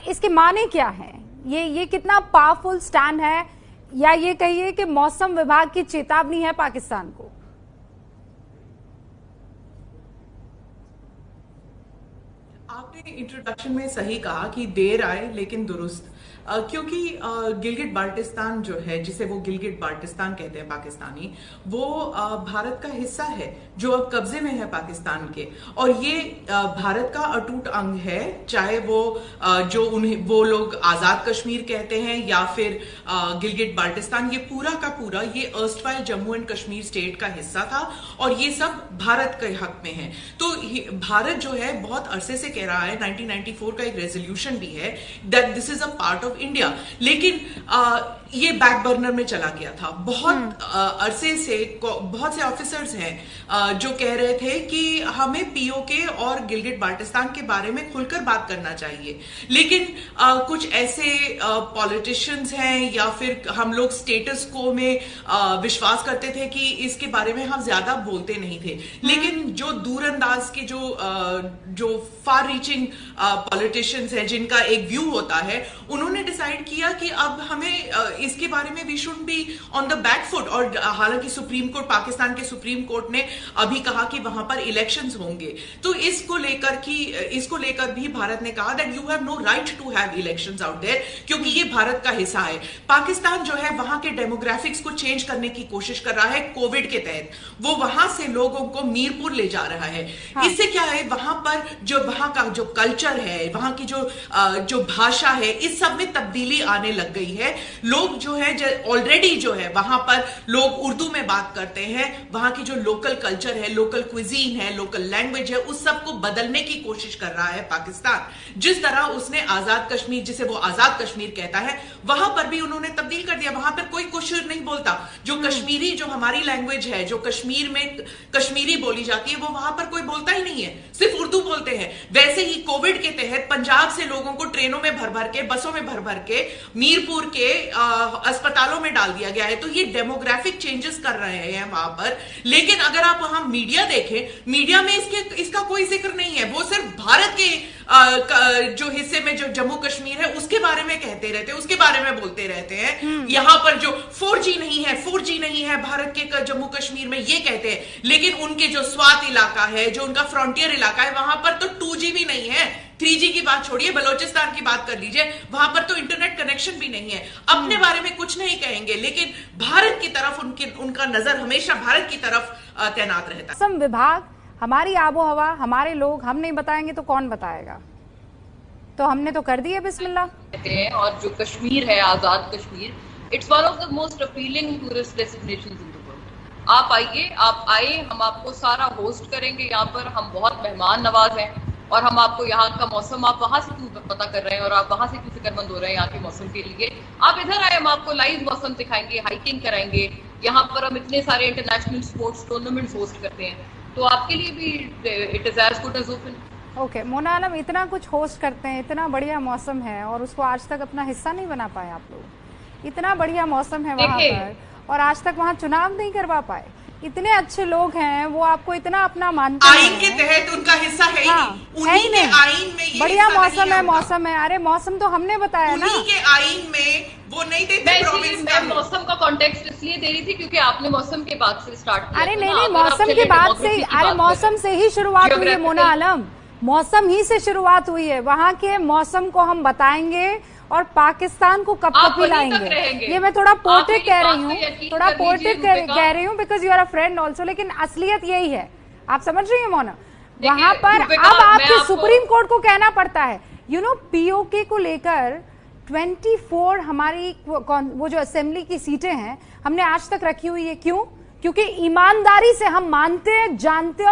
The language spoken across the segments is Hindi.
इसके माने क्या है? ये कितना पावरफुल स्टैंड है, या ये कहिए कि मौसम विभाग की चेतावनी है पाकिस्तान को? आपने इंट्रोडक्शन में सही कहा कि देर आए लेकिन दुरुस्त, क्योंकि गिलगिट बाल्टिस्तान जो है, जिसे वो गिलगिट बाल्टिस्तान कहते हैं पाकिस्तानी, वो भारत का हिस्सा है जो अब कब्जे में है पाकिस्तान के। और ये भारत का अटूट अंग है, चाहे वो जो उन्हें वो लोग आजाद कश्मीर कहते हैं या फिर गिलगिट बाल्टिस्तान, ये पूरा का पूरा ये erstwhile Jammu and Kashmir state का हिस्सा था और ये सब भारत के हक में है। तो भारत जो है बहुत अरसे से कह रहा है, 1994 का एक रेजोल्यूशन भी है that this is a part of India, लेकिन ये बैक बर्नर में चला गया था। बहुत अरसे से बहुत से ऑफिसर्स हैं जो कह रहे थे कि हमें पीओके और गिलगिट बाल्टिस्तान के बारे में खुलकर बात करना चाहिए, लेकिन कुछ ऐसे पॉलिटिशियंस हैं या फिर हम लोग स्टेटस को में विश्वास करते थे कि इसके बारे में हम ज्यादा बोलते नहीं थे। लेकिन जो दूरंदाज के जो फार रीचिंग पॉलिटिशियंस हैं जिनका एक व्यू होता है, उन्होंने डिसाइड किया कि अब हमें इसके बारे में we should be on the back foot. और हालांकि सुप्रीम कोर्ट, पाकिस्तान के सुप्रीम कोर्ट ने अभी कहा कि वहां पर इलेक्शंस होंगे, तो इसको लेकर भी भारत ने कहा that you have no right to have elections out there, क्योंकि ये भारत का हिस्सा है। पाकिस्तान जो है वहां के डेमोग्राफिक्स को चेंज करने की कोशिश कर रहा है कोविड के तहत। वो वहां से लोगों को मीरपुर ले जा रहा है। हाँ। इससे क्या है, वहां पर जो वहां का जो कल्चर है, वहां की जो भाषा है, इस सब में तब्दीली आने लग गई है। लोग जो है ऑलरेडी जो है वहां पर लोग उर्दू में बात करते हैं। वहां की जो लोकल कल्चर है, लोकल क्विजीन है, लोकल लैंग्वेज है, उस सब को बदलने की कोशिश कर रहा है पाकिस्तान। जिस तरह उसने आजाद कश्मीर, जिसे वो आजाद कश्मीर कहता है, वहां पर भी उन्होंने तब्दील कर दिया। वहां पर कोई कुछ नहीं बोलता। जो कश्मीरी, जो हमारी लैंग्वेज है, जो कश्मीर में कश्मीरी बोली जाती है, वो वहां पर कोई बोलता ही नहीं है, सिर्फ उर्दू बोलते हैं। वैसे ही कोविड के तहत पंजाब से लोगों को ट्रेनों में भर भर के, बसों में भर भर के मीरपुर के अस्पतालों में डाल दिया गया है। तो ये डेमोग्राफिक चेंजेस कर रहे हैं वहां पर। लेकिन अगर आप वहां मीडिया देखें, मीडिया में इसका कोई जिक्र नहीं है। वो सिर्फ भारत के जो हिस्से में जो जम्मू कश्मीर है उसके बारे में कहते रहते हैं, उसके बारे में बोलते रहते हैं। यहां पर जो 4G नहीं है भारत के जम्मू कश्मीर में, ये कहते हैं। लेकिन उनके जो स्वात इलाका है, जो उनका फ्रंटियर इलाका है, वहां पर तो 2G भी नहीं है। 3G की बात छोड़िए, बलोचिस्तान की बात कर लीजिए, वहां पर तो इंटरनेट कनेक्शन भी नहीं है। अपने बारे में कुछ नहीं कहेंगे, लेकिन भारत की तरफ उनका नजर हमेशा भारत की तरफ तैनात रहता है। मौसम विभाग, हमारी आबो हवा, हमारे लोग, हम नहीं बताएंगे तो कौन बताएगा? तो हमने तो कर दिया बिस्मिल्लाह। और जो कश्मीर है, Azad Kashmir, it's one of the most appealing tourist destinations in the world. आप आइए, हम आपको सारा होस्ट करेंगे। यहाँ पर हम बहुत मेहमान नवाज हैं और हम आपको यहाँ का मौसम, आप वहां से क्यों पता कर रहे हैं और आप वहां से क्यों फिक्रमंद हो रहे हैं यहाँ के मौसम के लिए, आप इधर आए, हम आपको लाइव मौसम दिखाएंगे, हाइकिंग कराएंगे। यहाँ पर हम इतने सारे इंटरनेशनल स्पोर्ट्स टूर्नामेंट्स होस्ट करते हैं, तो आपके लिए भी it is as good as open. Okay Mona Alam, इतना कुछ होस्ट करते हैं, इतना बढ़िया मौसम है और उसको आज तक अपना हिस्सा नहीं बना पाए आप लोग। इतना बढ़िया मौसम है वहां पर और आज तक वहां चुनाव नहीं करवा पाए। इतने अच्छे लोग हैं, वो आपको इतना अपना मानते हैं। आइन के तहत उनका हिस्सा है ही नहीं। उन्हीं के आइन में ये बढ़िया मौसम है, मौसम है। अरे मौसम तो हमने बताया ना, उन्हीं के आइन में वो नहीं देते। मैं मौसम का कॉन्टेक्स्ट इसलिए दे रही थी क्योंकि आपने मौसम के बाद से स्टार्ट किया। अरे नहीं, मौसम के बाद से, अरे मौसम से ही शुरुआत हुई है मोना आलम, मौसम ही से शुरुआत हुई है। वहाँ के मौसम को हम बताएंगे और पाकिस्तान को कब कब लाएंगे। ये मैं थोड़ा पोर्टिक कह रही हूँ, थोड़ा पोर्टिक कह रही हूँ because you are a friend also, लेकिन असलियत यही है। आप समझ रही है मोना? वहां पर अब आपके सुप्रीम कोर्ट को कहना पड़ता है, यू नो, पीओके को लेकर 24 हमारी वो जो असेंबली की सीटें हैं हमने आज तक रखी हुई है। क्यों? क्योंकि ईमानदारी से हम मानते, जानते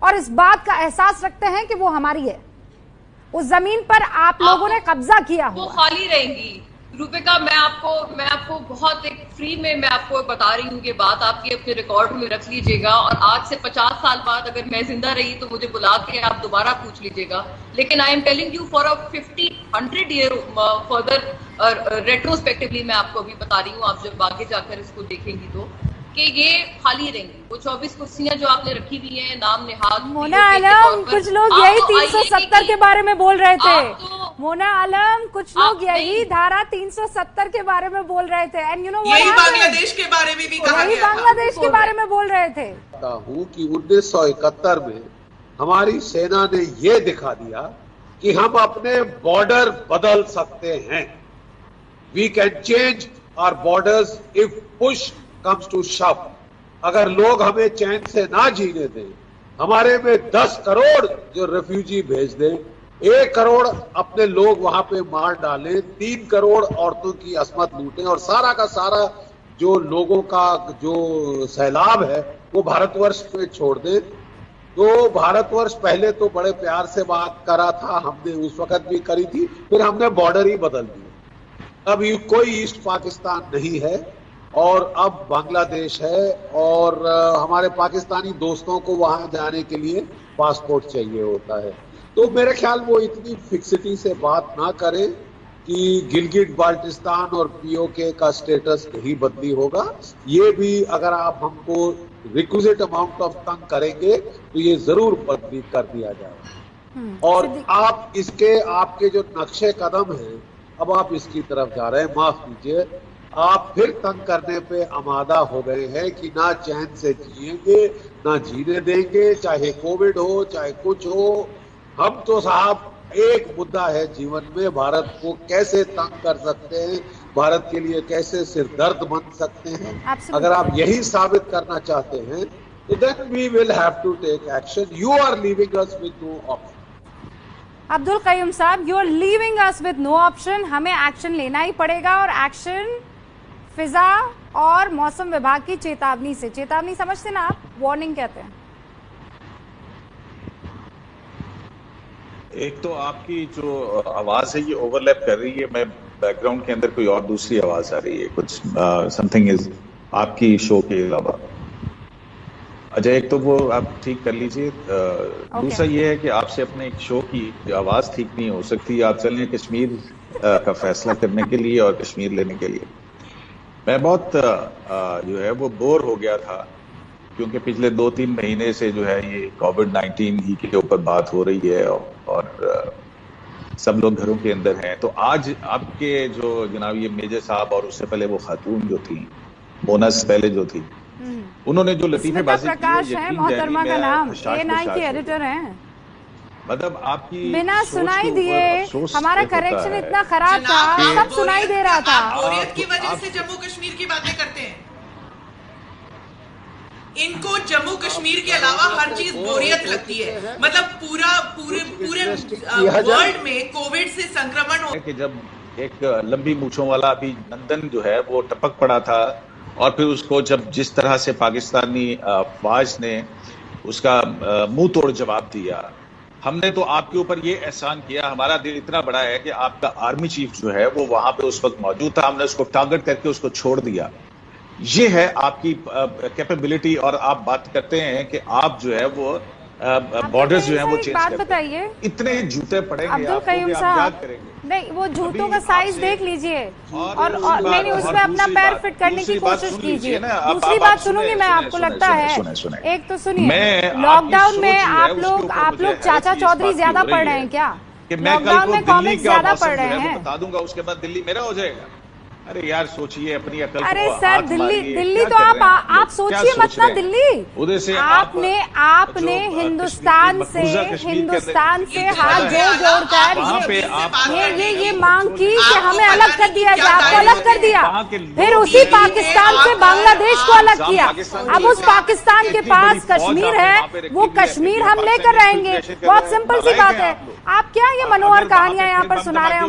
और इस बात का एहसास रखते हैं कि वो हमारी है। उस जमीन पर आप लोगों ने कब्जा किया वो खाली रहेंगी। रूपिका, मैं आपको बहुत एक फ्री में मैं आपको बता रही हूँ ये बात, आपकी अपने रिकॉर्ड में रख लीजिएगा। और आज से 50 साल बाद अगर मैं जिंदा रही तो मुझे बुला के आप दोबारा पूछ लीजिएगा। लेकिन I am telling you for a 50-100 year further retrospectively मैं आपको अभी बता रही हूँ। आप जब आगे जाकर इसको देखेंगी तो कि ये खाली रहेंगी। वो 24 कुर्सियां जो आपने रखी हुई हैं नाम नेहाद मोना आलम, कुछ लोग यही 370 के बारे में बोल रहे थे। मोना आलम, कुछ लोग यही धारा 370 के बारे में बोल रहे थे। एंड यू नो यही बांग्लादेश के बारे में भी कहा गया, बांग्लादेश के बारे में बोल रहे थे। हूँ कि 1971 में हमारी सेना ने ये दिखा दिया कि हम अपने बॉर्डर बदल सकते हैं। We can change our borders if push comes to shove. अगर लोग हमें चैन से ना जीने दें, हमारे में 10 करोड़ जो रेफ्यूजी भेज दें, 1 करोड़ अपने लोग वहां पे मार डालें, 3 करोड़ औरतों की अस्मत लूटें और सारा का सारा जो लोगों का जो सैलाब है वो भारतवर्ष पे छोड़ दें, तो भारतवर्ष पहले तो बड़े प्यार से बात करा था, हमने उस वक्त भी करी थी, फिर हमने बॉर्डर ही बदल दिया। अब कोई ईस्ट पाकिस्तान नहीं है और अब बांग्लादेश है और हमारे पाकिस्तानी दोस्तों को वहां जाने के लिए पासपोर्ट चाहिए होता है। तो मेरे ख्याल वो इतनी फिक्सिटी से बात ना करें कि गिलगिट बाल्टिस्तान और पीओके का स्टेटस नहीं बदली होगा। ये भी अगर आप हमको रिक्विजिट अमाउंट ऑफ तंग करेंगे तो ये जरूर बदली कर दिया जाएगा। और आप इसके आपके जो नक्शे कदम हैं, अब आप इसकी तरफ जा रहे हैं, माफ कीजिए, आप फिर तंग करने पे आमादा हो गए हैं कि ना चैन से जिएंगे ना जीने देंगे, चाहे कोविड हो चाहे कुछ हो। हम तो साहब एक मुद्दा है जीवन में, भारत को कैसे तंग कर सकते हैं, भारत के लिए कैसे सिरदर्द बन सकते हैं। अगर आप यही साबित करना चाहते हैं तो then we will have to take action. You are leaving us with no option. Abdul Qayyum sahab, you are leaving us with no option. हमें एक्शन लेना ही पड़ेगा और एक्शन फिजा और मौसम विभाग की चेतावनी से। चेतावनी समझते ना आप, वार्निंग कहते हैं। एक तो आपकी जो आवाज है ये ओवरलैप कर रही है, मैं बैकग्राउंड के अंदर कोई और दूसरी आवाज आ रही है, कुछ समथिंग इज आपकी शो के अलावा। अच्छा, एक तो वो आप ठीक कर लीजिए। दूसरा ये है कि आपसे अपने एक शो की आवाज ठीक नहीं हो सकती। आप चलें कश्मीर का फैसला करने के लिए और कश्मीर लेने के लिए। मैं बहुत जो है वो बोर हो गया था, क्योंकि पिछले 2-3 महीने से जो है ये कोविड-19 ही के ऊपर बात हो रही है और सब लोग घरों के अंदर हैं। तो आज आपके जो जनाब ये मेजर साहब और उससे पहले वो खातून जो थी, मोना से पहले जो थी, उन्होंने जो लतीफेबाजी की, प्रकाश है मोहतरमा का नाम, एएनआई के एडिटर हैं। मतलब आपकी बिना सुनाई दिए हमारा करेक्शन इतना खराब था, सब सुनाई दे रहा था। बोरियत की वजह से जम्मू कश्मीर की बातें करते हैं। इनको जम्मू कश्मीर के अलावा हर चीज बोरियत लगती है। मतलब पूरे वर्ल्ड में कोविड से संक्रमण हो कि जब एक लंबी मूछों वाला अभी नंदन जो है वो टपक पड़ा था और फिर उसको जब जिस तरह से पाकिस्तानी फौज ने उसका मुंह तोड़ जवाब दिया, हमने तो आपके ऊपर ये एहसान किया। हमारा दिल इतना बड़ा है कि आपका आर्मी चीफ जो है वो वहां पे उस वक्त मौजूद था, हमने उसको टारगेट करके उसको छोड़ दिया। ये है आपकी कैपेबिलिटी। और आप बात करते हैं कि आप जो है वो बॉर्डर्स जो है वो चेंज करते बताइए, इतने जूते पड़ेंगे अब्दुल कयूम साहब, नहीं वो जूतों का साइज देख लीजिए और नहीं उसमें अपना पैर फिट करने की कोशिश कीजिए। दूसरी बात सुनूंगी मैं, आपको लगता है, एक तो सुनिए, लॉकडाउन में आप लोग चाचा चौधरी ज्यादा पढ़ रहे हैं क्या? लॉकडाउन में कॉमिक्स ज्यादा पढ़ रहे हैं? बता दूंगा, उसके बाद दिल्ली मेरा हो जाएगा। अरे यार सोचिए अपनी अकल। अरे सर दिल्ली तो आप सोचिए मत ना, दिल्ली उधर से आपने हिंदुस्तान से हाथ जोड़कर ये मांग की कि हमें अलग कर दिया जाए, आपको अलग कर दिया, फिर उसी पाकिस्तान से बांग्लादेश को अलग किया। अब उस पाकिस्तान के पास कश्मीर है, वो कश्मीर हम लेकर रहेंगे। बहुत सिंपल सी बात है। आप क्या ये मनोहर कहानियां यहाँ पर सुना रहे हो?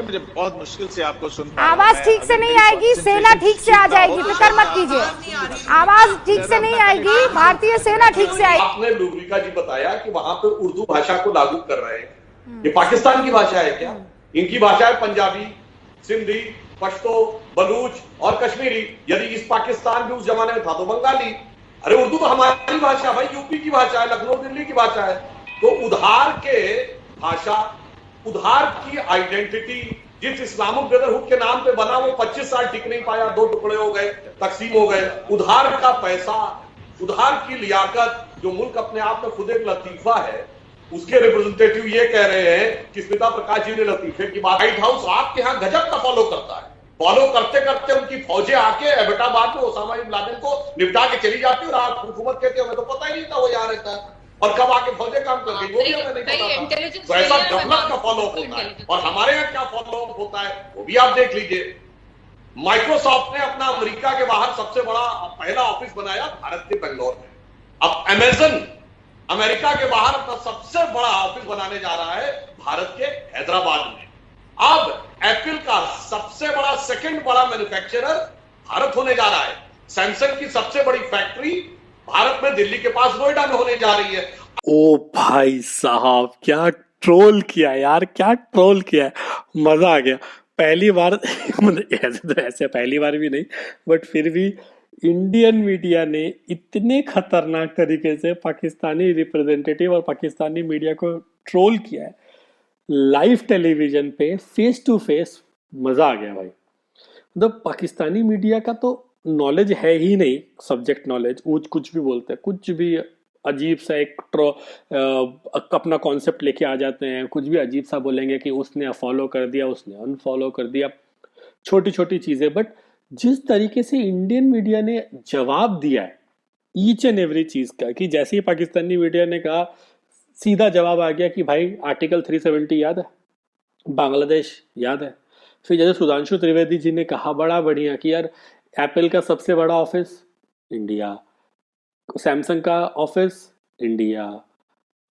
मुझे बहुत मुश्किल से आपको सुन, आवाज ठीक से नहीं आएगी, सेना ठीक से आ जाएगी, फिक्र मत कीजिए। आवाज ठीक से नहीं आएगी, भारतीय सेना ठीक से आएगी। आपने लुब्रिका जी बताया कि वहां पे उर्दू भाषा को लागू कर रहे हैं। ये पाकिस्तान की भाषा है क्या? इनकी भाषा है पंजाबी, सिंधी, पश्तो, बलूच और कश्मीरी। यदि इस पाकिस्तान भी उस जमाने में था तो बंगाली। अरे उर्दू तो हमारी भाषा भाई, यूपी की भाषा है, लखनऊ दिल्ली की भाषा है। तो उधार के भाषा, उधार की आइडेंटिटी जिस इस्लामिक ब्रदरहुड के नाम पे बना वो 25 साल टिक नहीं पाया, 2 टुकड़े हो गए, तकसीम हो गए। उधार का पैसा, उधार की लियाकत, जो मुल्क अपने आप में खुद एक लतीफा है, उसके रिप्रेजेंटेटिव ये कह रहे हैं कि स्मिता प्रकाश जी ने लतीफे की बात, व्हाइट हाउस आपके यहाँ गजब का फॉलो करता है। फॉलो करते करते उनकी फौजें आके एबटाबाद में ओसामा बिन लादेन को निपटा के चली जाती और आप हुकूमत कहते हो हमें तो पता ही नहीं था वो यहाँ रहता है, और कब आके फौजें काम कर गई वो भी हमें नहीं पता था। तो ऐसा गवर्नमेंट का फॉलोअप होता है, और हमारे यहाँ क्या फॉलोअप होता है वो भी आप देख लीजिए। माइक्रोसॉफ्ट ने अपना अमेरिका के बाहर सबसे बड़ा पहला ऑफिस बनाया भारत के बेंगलोर में। अब अमेजन अमेरिका के बाहर अपना सबसे बड़ा ऑफिस बनाने जा रहा है भारत के हैदराबाद में। अब एप्पल का सबसे बड़ा सेकंड बड़ा मैन्युफैक्चरर भारत होने जा रहा है। सैमसंग की सबसे बड़ी फैक्ट्री भारत में दिल्ली के पास नोएडा में होने जा रही है। ओ भाई साहब, क्या ट्रोल किया यार, क्या ट्रोल किया है, मजा आ गया। पहली बार मतलब ऐसे तो ऐसे पहली बार भी नहीं, बट फिर भी इंडियन मीडिया ने इतने खतरनाक तरीके से पाकिस्तानी रिप्रेजेंटेटिव और पाकिस्तानी मीडिया को ट्रोल किया है लाइव टेलीविजन पे, फेस टू फेस। मजा आ गया भाई। मतलब पाकिस्तानी मीडिया का तो नॉलेज है ही नहीं, सब्जेक्ट नॉलेज, कुछ भी बोलते हैं, कुछ भी अजीब सा एक अपना कॉन्सेप्ट लेके आ जाते हैं, कुछ भी अजीब सा बोलेंगे कि उसने फॉलो कर दिया, उसने अनफॉलो कर दिया, छोटी छोटी चीजें। बट जिस तरीके से इंडियन मीडिया ने जवाब दिया है ईच एंड एवरी चीज का, कि जैसे ही पाकिस्तानी मीडिया ने कहा, सीधा जवाब आ गया कि भाई आर्टिकल 370 याद है, बांग्लादेश याद है। फिर जैसे सुधांशु त्रिवेदी जी ने कहा बड़ा बढ़िया कि यार एप्पल का सबसे बड़ा ऑफिस इंडिया, सैमसंग का ऑफिस इंडिया,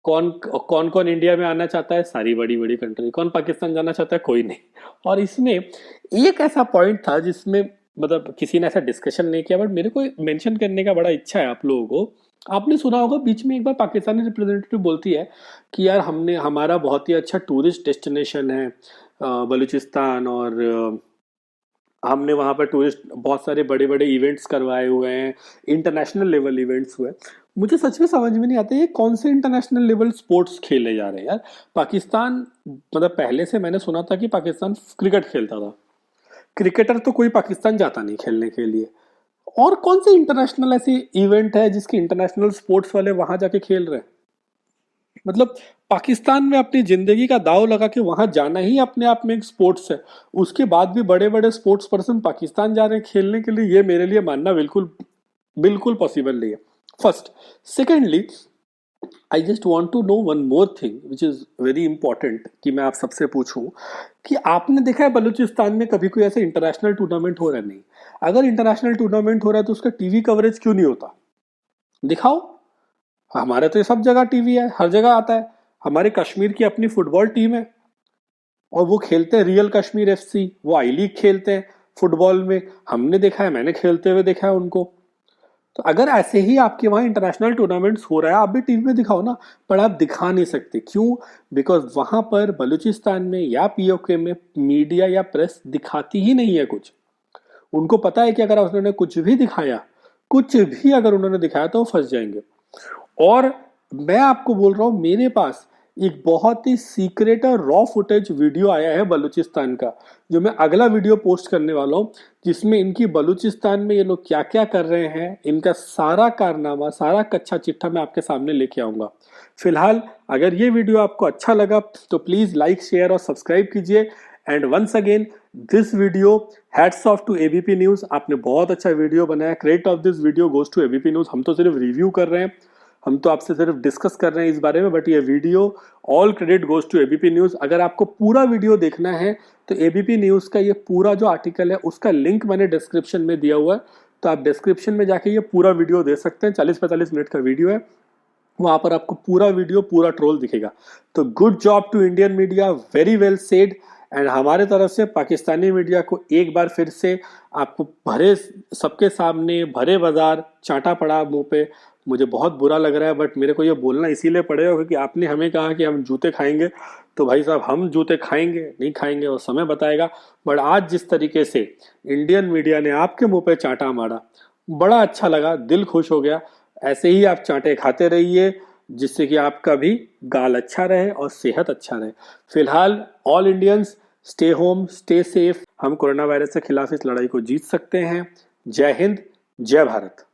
कौन कौन कौन इंडिया में आना चाहता है, सारी बड़ी बड़ी कंट्री, कौन पाकिस्तान जाना चाहता है, कोई नहीं। और इसमें एक ऐसा पॉइंट था जिसमें मतलब किसी ने ऐसा डिस्कशन नहीं किया, बट मेरे को मेंशन करने का बड़ा इच्छा है आप लोगों को। आपने सुना होगा बीच में एक बार पाकिस्तानी रिप्रेजेंटेटिव बोलती है कि यार हमारा बहुत ही अच्छा टूरिस्ट डेस्टिनेशन है बलूचिस्तान, और हमने वहाँ पर टूरिस्ट बहुत सारे बड़े बड़े इवेंट्स करवाए हुए हैं, इंटरनेशनल लेवल इवेंट्स हुए। मुझे सच में समझ में नहीं आता ये कौन से इंटरनेशनल लेवल स्पोर्ट्स खेले जा रहे हैं यार। पाकिस्तान मतलब पहले से मैंने सुना था कि पाकिस्तान क्रिकेट खेलता था, क्रिकेटर तो कोई पाकिस्तान जाता नहीं खेलने के लिए, और कौन से इंटरनेशनल ऐसे इवेंट है जिसके इंटरनेशनल स्पोर्ट्स वाले वहां जाके खेल रहे हैं। मतलब पाकिस्तान में अपनी जिंदगी का दाव लगा के वहां जाना ही अपने आप में एक स्पोर्ट्स है, उसके बाद भी बड़े बड़े स्पोर्ट्स पर्सन पाकिस्तान जा रहे हैं खेलने के लिए, ये मेरे लिए मानना बिल्कुल बिल्कुल पॉसिबल नहीं है। First, secondly I just want to know one more thing which is very important, कि मैं आप सबसे पूछूं कि आपने देखा है बलूचिस्तान में कभी कोई ऐसे इंटरनेशनल टूर्नामेंट हो रहा है? नहीं। अगर इंटरनेशनल टूर्नामेंट हो रहा है तो उसका टीवी कवरेज क्यों नहीं होता? दिखाओ। हमारे तो ये सब जगह टीवी है, हर जगह आता है। हमारे कश्मीर की अपनी फुटबॉल टीम है और वो खेलते हैं रियल कश्मीर FC, वो आई लीग खेलते हैं फुटबॉल में, हमने देखा है, मैंने खेलते हुए देखा है उनको। तो अगर ऐसे ही आपके वहाँ इंटरनेशनल टूर्नामेंट्स हो रहा है, आप भी टीवी में दिखाओ ना, पर आप दिखा नहीं सकते। क्यों? बिकॉज वहां पर बलूचिस्तान में या POK में मीडिया या प्रेस दिखाती ही नहीं है कुछ। उनको पता है कि अगर उन्होंने कुछ भी दिखाया, कुछ भी अगर उन्होंने दिखाया तो वो फंस जाएंगे। और मैं आपको बोल रहा हूँ, मेरे पास एक बहुत ही सीक्रेट और रॉ फुटेज वीडियो आया है बलूचिस्तान का, जो मैं अगला वीडियो पोस्ट करने वाला हूँ, जिसमें इनकी बलूचिस्तान में ये लोग क्या क्या कर रहे हैं, इनका सारा कारनामा, सारा कच्चा चिट्ठा मैं आपके सामने लेके आऊंगा। फिलहाल अगर ये वीडियो आपको अच्छा लगा तो प्लीज लाइक, शेयर और सब्सक्राइब कीजिए। And once again this video hats off to ABP news, आपने बहुत अच्छा वीडियो बनाया। Credit of this video goes to ABP news. हम तो सिर्फ रिव्यू कर रहे हैं, हम तो आपसे सिर्फ डिस्कस कर रहे हैं इस बारे में, बट ये video all credit goes to ABP news. अगर आपको पूरा वीडियो देखना है तो ABP न्यूज का ये पूरा जो आर्टिकल है उसका लिंक मैंने डिस्क्रिप्शन में दिया हुआ है, तो आप डिस्क्रिप्शन में जाके ये पूरा वीडियो देख सकते हैं। 40-45 मिनट का वीडियो है, वहां पर आपको पूरा वीडियो, पूरा ट्रोल दिखेगा। तो good job to Indian media, very well said. And हमारे तरफ से पाकिस्तानी मीडिया को एक बार फिर से आपको भरे सबके सामने, भरे बाजार चाटा पड़ा मुंह पे। मुझे बहुत बुरा लग रहा है, बट मेरे को ये बोलना इसीलिए पड़ेगा क्योंकि आपने हमें कहा कि हम जूते खाएंगे, तो भाई साहब हम जूते खाएंगे नहीं खाएंगे वो समय बताएगा। बट आज जिस तरीके से इंडियन मीडिया ने आपके मुंह पे चाटा मारा, बड़ा अच्छा लगा, दिल खुश हो गया। ऐसे ही आप चाटे खाते रहिए, जिससे कि आपका भी गाल अच्छा रहे और सेहत अच्छा रहे। फिलहाल all Indians stay home, stay safe. हम कोरोना वायरस के खिलाफ इस लड़ाई को जीत सकते हैं। जय हिंद, जय भारत।